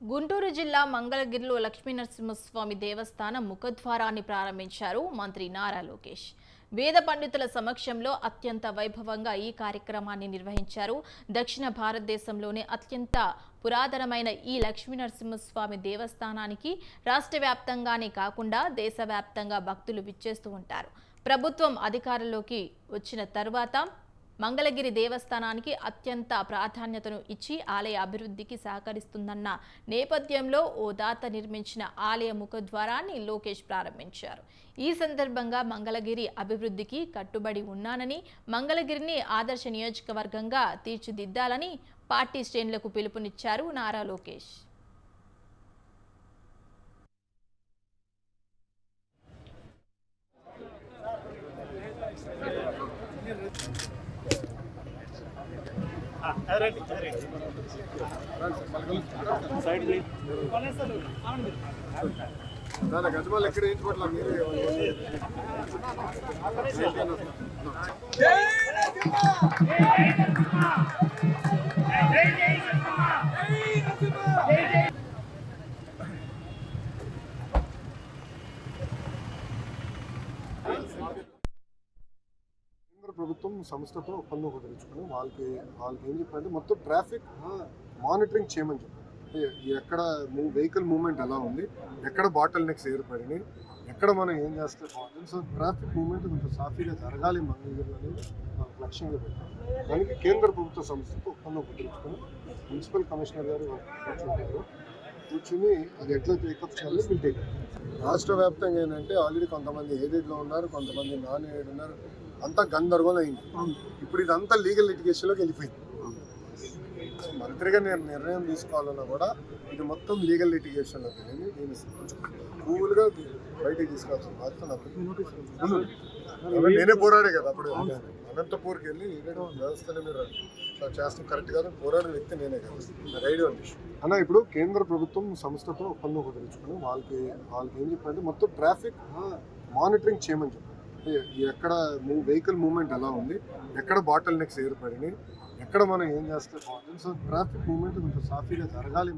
గుంటూరు జిల్లా మంగళగిరిలో లక్ష్మీనరసింహస్వామి దేవస్థానం ముఖద్వారాన్ని ప్రారంభించారు మంత్రి నారా లోకేష్. వేద పండితుల సమక్షంలో అత్యంత వైభవంగా ఈ కార్యక్రమాన్ని నిర్వహించారు. దక్షిణ భారతదేశంలోనే అత్యంత పురాతనమైన ఈ లక్ష్మీనరసింహస్వామి దేవస్థానానికి రాష్ట్ర వ్యాప్తంగానే కాకుండా దేశవ్యాప్తంగా భక్తులు విచ్చేస్తూ ఉంటారు. ప్రభుత్వం అధికారంలోకి వచ్చిన తర్వాత మంగళగిరి దేవస్థానానికి అత్యంత ప్రాధాన్యతను ఇచ్చి ఆలయ అభివృద్ధికి సహకరిస్తుందన్న నేపథ్యంలో ఓ దాత నిర్మించిన ఆలయ ముఖద్వారాన్ని లోకేష్ ప్రారంభించారు. ఈ సందర్భంగా మంగళగిరి అభివృద్ధికి కట్టుబడి ఉన్నానని, మంగళగిరిని ఆదర్శ నియోజకవర్గంగా తీర్చిదిద్దాలని పార్టీ శ్రేణులకు పిలుపునిచ్చారు నారా లోకేష్. గజమాలు ఎక్కడ వేయించుకోవట్లా మీరు ప్రభుత్వం సంస్థతో ఒప్పందం కుదుర్చుకుని వాళ్ళకి ఏం చెప్పారంటే మొత్తం ట్రాఫిక్ మానిటరింగ్ చేయమని చెప్పారు. ఎక్కడ వెహికల్ మూవ్మెంట్ ఎలా ఉంది, ఎక్కడ బాటిల్ నెక్స్ ఏర్పడినాయి, ఎక్కడ మనం ఏం చేస్తే బాగుంటుంది. సో ట్రాఫిక్ మూవ్మెంట్ కొంచెం సాఫీగా జరగాలి మంగళగిరిలో అనేది మనకు లక్ష్యంగా పెట్టారు. దానికి కేంద్ర ప్రభుత్వ సంస్థతో ఒప్పందం కుదుర్చుకుని మున్సిపల్ కమిషనర్ గారు కూర్చుని అది ఎట్లా టేకప్ చేయాలో వీళ్ళు టేకప్. రాష్ట్ర వ్యాప్తంగా ఏంటంటే ఆల్రెడీ కొంతమంది ఎయిడెడ్లో ఉన్నారు, కొంతమంది నాన్ ఎయిడెడ్ ఉన్నారు. అంతా గందరగోళం అయింది. ఇప్పుడు ఇదంతా లీగల్ లిటిగేషన్లోకి వెళ్ళిపోయింది. మంత్రిగా నేను నిర్ణయం తీసుకోవాలన్నా కూడా ఇది మొత్తం లీగల్ లిటిగేషన్లోకి వెళ్ళి నేను కూల్గా బయటికి తీసుకురావాల్సిన బాధ్యత నాకు. నేనే పోరాడే కదా అప్పుడు అనంతపూర్కి వెళ్ళి ఏదైనా వ్యవస్థని మీరు ఇట్లా చేస్తాం కరెక్ట్ కాదు పోరాడే వ్యక్తి నేనే కదా. నా రైడ్ అన్న ఇప్పుడు కేంద్ర ప్రభుత్వం సంస్థతో ఒప్పందం కుదుర్చుకుని వాళ్ళకి ఏం చెప్పారంటే మొత్తం ట్రాఫిక్ మానిటరింగ్ చేయమని చెప్పారు. ఎక్కడ వెహికల్ మూవ్మెంట్ ఎలా ఉంది, ఎక్కడ బాటిల్ నెక్స్ ఏర్పడినాయి, ఎక్కడ మనం ఏం చేస్తే బాగుంటుంది. సో ట్రాఫిక్ మూవ్మెంట్ కొంచెం సాఫీగా జరగాలి.